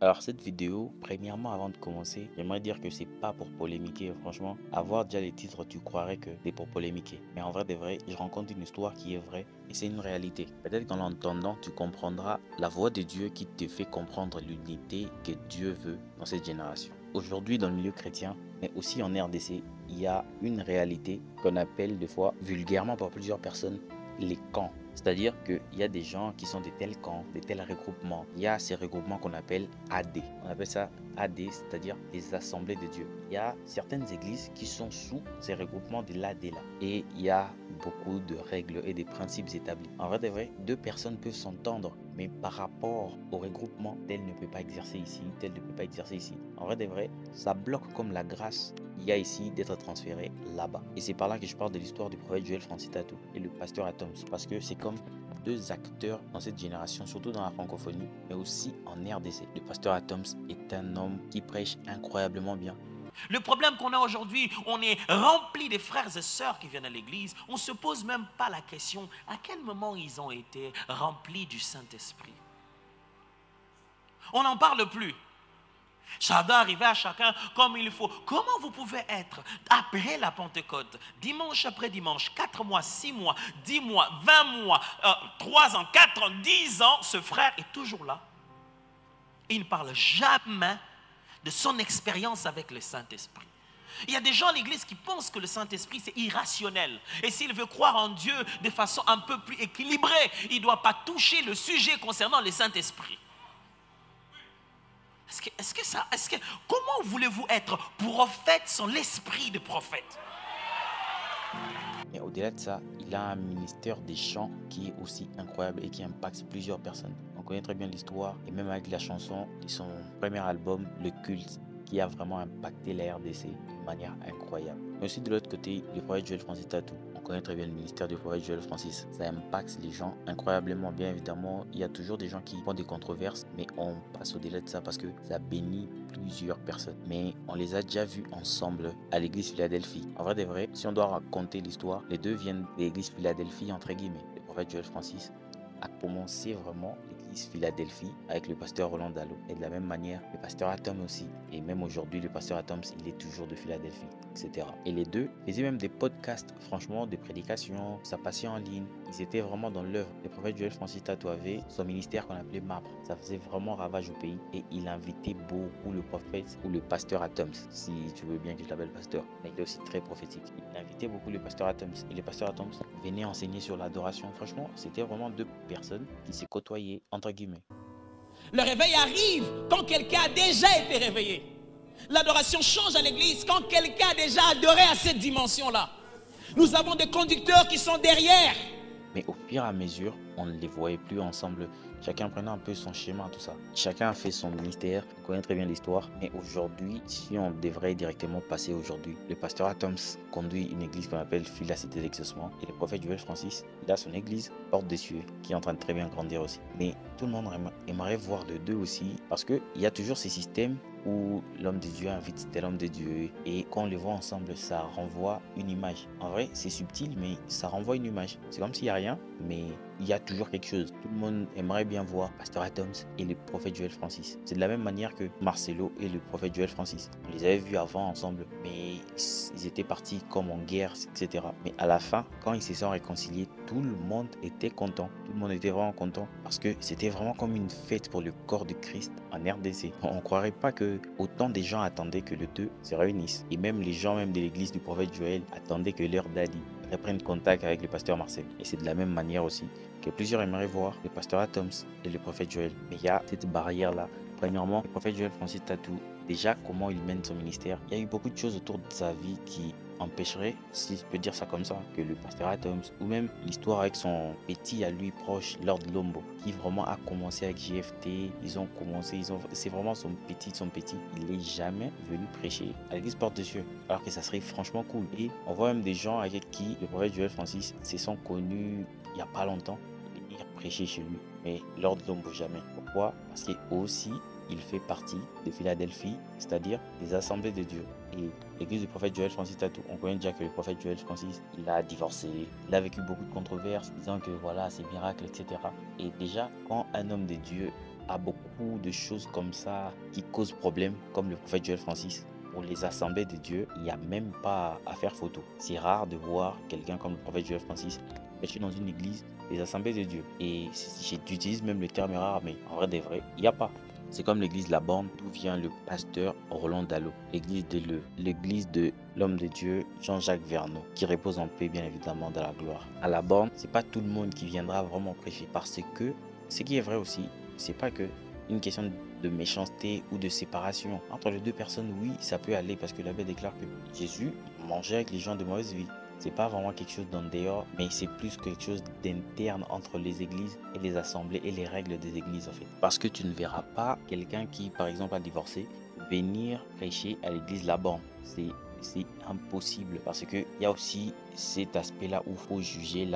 Alors cette vidéo, premièrement avant de commencer, j'aimerais dire que c'est pas pour polémiquer. Franchement, à voir déjà les titres, tu croirais que c'est pour polémiquer. Mais en vrai de vrai, je rencontre une histoire qui est vraie et c'est une réalité. Peut-être qu'en l'entendant, tu comprendras la voix de Dieu qui te fait comprendre l'unité que Dieu veut dans cette génération. Aujourd'hui, dans le milieu chrétien, mais aussi en RDC, il y a une réalité qu'on appelle des fois vulgairement par plusieurs personnes les camps. C'est-à-dire qu'il y a des gens qui sont de tels camps, de tels regroupements. Il y a ces regroupements qu'on appelle AD. On appelle ça AD, c'est-à-dire des assemblées de Dieu. Il y a certaines églises qui sont sous ces regroupements de l'AD là. Et il y a beaucoup de règles et des principes établis. En vrai de vrai, deux personnes peuvent s'entendre, mais par rapport au regroupement, tel ne peut pas exercer ici, tel ne peut pas exercer ici. En vrai de vrai, ça bloque comme la grâce il y a ici d'être transféré là-bas. Et c'est par là que je parle de l'histoire du prophète Joël Francis Tatou et le pasteur Atoms. Parce que c'est comme deux acteurs dans cette génération, surtout dans la francophonie, mais aussi en RDC. Le pasteur Atoms est un homme qui prêche incroyablement bien. Le problème qu'on a aujourd'hui, on est rempli de frères et sœurs qui viennent à l'église. On ne se pose même pas la question à quel moment ils ont été remplis du Saint-Esprit. On n'en parle plus. Ça doit arriver à chacun comme il faut. Comment vous pouvez être après la Pentecôte, dimanche après dimanche, 4 mois, 6 mois, 10 mois, 20 mois, 3 ans, 4 ans, 10 ans, ce frère est toujours là. Il ne parle jamais de son expérience avec le Saint-Esprit. Il y a des gens à l'église qui pensent que le Saint-Esprit c'est irrationnel. Et s'il veut croire en Dieu de façon un peu plus équilibrée, il ne doit pas toucher le sujet concernant le Saint-Esprit. Comment voulez-vous être prophète sans l'esprit de prophète? Mais au-delà de ça, il a un ministère des chants qui est aussi incroyable et qui impacte plusieurs personnes. On connaît très bien l'histoire et même avec la chanson de son premier album, Le Culte, qui a vraiment impacté la RDC d'une manière incroyable. Mais aussi de l'autre côté, le prophète Joël Francis Tatou. On connaît très bien le ministère du prophète Joël Francis. Ça impacte les gens incroyablement. Bien évidemment, il y a toujours des gens qui font des controverses, mais on passe au-delà de ça parce que ça bénit plusieurs personnes. Mais on les a déjà vus ensemble à l'église Philadelphie. En vrai de vrai, si on doit raconter l'histoire, les deux viennent de l'église Philadelphie entre guillemets. Le prophète Joël Francis a commencé vraiment l'église Philadelphie avec le pasteur Roland Dallot. Et de la même manière, le pasteur Atom aussi. Et même aujourd'hui, le pasteur Atoms, il est toujours de Philadelphie, etc. Et les deux faisaient même des podcasts, franchement, des prédications, ça passait en ligne. Ils étaient vraiment dans l'œuvre. Le prophète Joël Francis Tatou avait son ministère qu'on appelait Marbre. Ça faisait vraiment ravage au pays. Et il invitait beaucoup le prophète ou le pasteur Atoms, si tu veux bien que je l'appelle pasteur. Mais il est aussi très prophétique. Il invitait beaucoup le pasteur Atoms. Et le pasteur Atoms venait enseigner sur l'adoration. Franchement, c'était vraiment deux personnes qui se côtoyaient, entre guillemets. Le réveil arrive quand quelqu'un a déjà été réveillé. L'adoration change à l'église quand quelqu'un a déjà adoré à cette dimension-là. Nous avons des conducteurs qui sont derrière. Mais au fur et à mesure, on ne les voyait plus ensemble. Chacun prenait un peu son schéma, tout ça. Chacun a fait son ministère, on connaît très bien l'histoire. Mais aujourd'hui, si on devrait directement passer aujourd'hui, le pasteur Atoms conduit une église qu'on appelle Philadelphie Cité d'Exaucement. Et le prophète Joël Francis, il a son église, Porte des Cieux, qui est en train de très bien grandir aussi. Mais tout le monde aimerait voir de deux aussi, parce qu'il y a toujours ces systèmes où l'homme de Dieu invite tel homme de Dieu et quand on les voit ensemble, ça renvoie une image. En vrai, c'est subtil, mais ça renvoie une image. C'est comme s'il n'y a rien, mais il y a toujours quelque chose. Tout le monde aimerait bien voir Pasteur Atoms et le prophète Joël Francis. C'est de la même manière que Marcelo et le prophète Joël Francis. On les avait vus avant ensemble, mais ils étaient partis comme en guerre, etc. Mais à la fin, quand ils se sont réconciliés, tout le monde était content. Tout le monde était vraiment content parce que c'était vraiment comme une fête pour le corps de Christ en RDC. On ne croirait pas que autant de gens attendaient que les deux se réunissent. Et même les gens même de l'église du prophète Joël attendaient que leur daddy reprenne contact avec le pasteur Marcel. Et c'est de la même manière aussi que plusieurs aimeraient voir le pasteur Atoms et le prophète Joël. Mais il y a cette barrière-là. Premièrement, le prophète Joël Francis Tatou, déjà comment il mène son ministère. Il y a eu beaucoup de choses autour de sa vie qui empêcherait, si je peux dire ça comme ça, que le pasteur Atoms, ou même l'histoire avec son petit à lui proche, Lord Lombo, qui vraiment a commencé avec GFT, c'est vraiment son petit, il n'est jamais venu prêcher à l'église Porte des Cieux, alors que ça serait franchement cool. Et on voit même des gens avec qui le prophète Joël Francis se sont connus il n'y a pas longtemps, venir prêcher chez lui, mais Lord Lombo jamais. Pourquoi? Parce qu'il aussi il fait partie de Philadelphie, c'est-à-dire des assemblées de Dieu. Et l'église du prophète Joël Francis Tatou, on connaît déjà que le prophète Joël Francis, il a divorcé, il a vécu beaucoup de controverses, disant que voilà, c'est miracle, etc. Et déjà, quand un homme de Dieu à beaucoup de choses comme ça qui causent problème, comme le prophète Joël Francis. Pour les assemblées de Dieu, il n'y a même pas à faire photo. C'est rare de voir quelqu'un comme le prophète Joël Francis prêcher dans une église des assemblées de Dieu. Et j'utilise même le terme rare, mais en vrai des vrais, il n'y a pas. C'est comme l'église La Borne, d'où vient le pasteur Roland Dallot. L'église de l'homme de Dieu, Jean-Jacques Verneau, qui repose en paix, bien évidemment, dans la gloire. À La Borne, c'est pas tout le monde qui viendra vraiment prêcher, parce que ce qui est vrai aussi, c'est pas que une question de méchanceté ou de séparation. Entre les deux personnes, oui, ça peut aller, parce que la Bible déclare que Jésus mangeait avec les gens de mauvaise vie. C'est pas vraiment quelque chose d'en dehors, mais c'est plus quelque chose d'interne entre les églises et les assemblées et les règles des églises en fait. Parce que tu ne verras pas quelqu'un qui, par exemple, a divorcé, venir prêcher à l'église La Borne. C'est impossible parce qu'il y a aussi cet aspect-là où il faut juger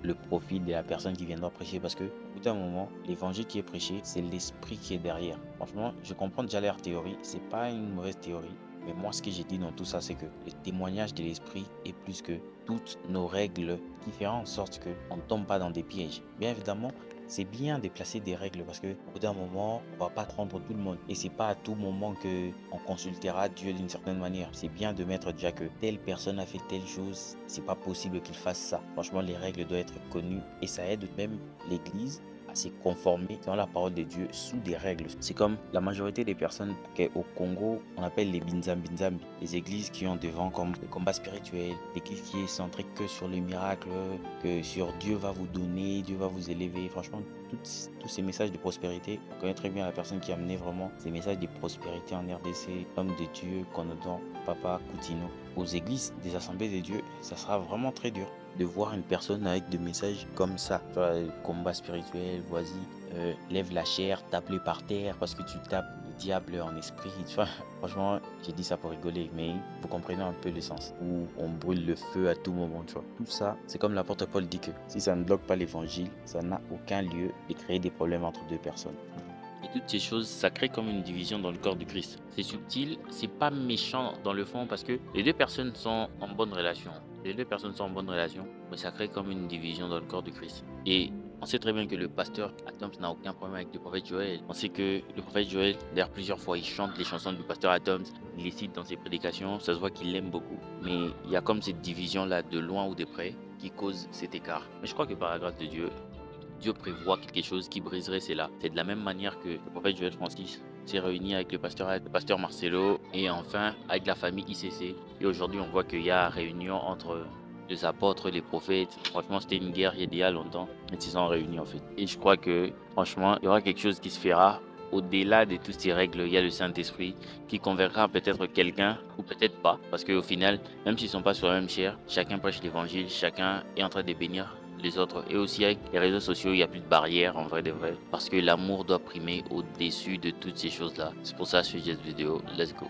le profil de la personne qui viendra prêcher parce que au bout d'un moment, l'évangile qui est prêché, c'est l'esprit qui est derrière. Franchement, je comprends déjà leur théorie, c'est pas une mauvaise théorie. Mais moi, ce que j'ai dit dans tout ça, c'est que le témoignage de l'esprit est plus que toutes nos règles qui feront en sorte qu'on ne tombe pas dans des pièges. Bien évidemment, c'est bien de placer des règles parce que au bout d'un moment, on va pas prendre tout le monde. Et c'est pas à tout moment que on consultera Dieu d'une certaine manière. C'est bien de mettre déjà que telle personne a fait telle chose, c'est pas possible qu'il fasse ça. Franchement, les règles doivent être connues et ça aide même l'Église à se conformer dans la parole de Dieu sous des règles. C'est comme la majorité des personnes au Congo, on appelle les binzambi, les églises qui ont devant comme le combat spirituel, l'église qui est centrée que sur les miracles, que sur Dieu va vous donner, Dieu va vous élever. Franchement, tous ces messages de prospérité, on connaît très bien la personne qui a amené vraiment ces messages de prospérité en RDC, l'homme de Dieu, Conodon, Papa Coutinho. Aux églises des assemblées de Dieu, ça sera vraiment très dur de voir une personne avec des messages comme ça. Tu vois, combat spirituel, vas-y, lève la chair, tape-le par terre parce que tu tapes le diable en esprit. Tu vois, franchement, j'ai dit ça pour rigoler, mais vous comprenez un peu le sens. Où on brûle le feu à tout moment, tu vois. Tout ça, c'est comme l'apôtre Paul dit que si ça ne bloque pas l'évangile, ça n'a aucun lieu de créer des problèmes entre deux personnes. Et toutes ces choses, ça crée comme une division dans le corps du Christ. C'est subtil, c'est pas méchant dans le fond parce que les deux personnes sont en bonne relation. Les deux personnes sont en bonne relation, mais ça crée comme une division dans le corps du Christ. Et on sait très bien que le pasteur Adams n'a aucun problème avec le prophète Joël. On sait que le prophète Joël, d'ailleurs plusieurs fois, il chante les chansons du pasteur Adams, il les cite dans ses prédications, ça se voit qu'il l'aime beaucoup. Mais il y a comme cette division-là de loin ou de près qui cause cet écart. Mais je crois que par la grâce de Dieu, Dieu prévoit quelque chose qui briserait cela. C'est de la même manière que le prophète Joël Francis s'est réuni avec le pasteur Marcelo et enfin avec la famille ICC. Et aujourd'hui, on voit qu'il y a réunion entre les apôtres, les prophètes. Franchement, c'était une guerre il y a longtemps. Ils se sont réunis en fait. Et je crois que franchement, il y aura quelque chose qui se fera. Au-delà de toutes ces règles, il y a le Saint-Esprit qui convaincra peut-être quelqu'un ou peut-être pas. Parce qu'au final, même s'ils ne sont pas sur la même chair, chacun prêche l'évangile, chacun est en train de bénir les autres. Et aussi avec les réseaux sociaux, il n'y a plus de barrières en vrai de vrai. Parce que l'amour doit primer au-dessus de toutes ces choses-là. C'est pour ça que je fais cette vidéo. Let's go.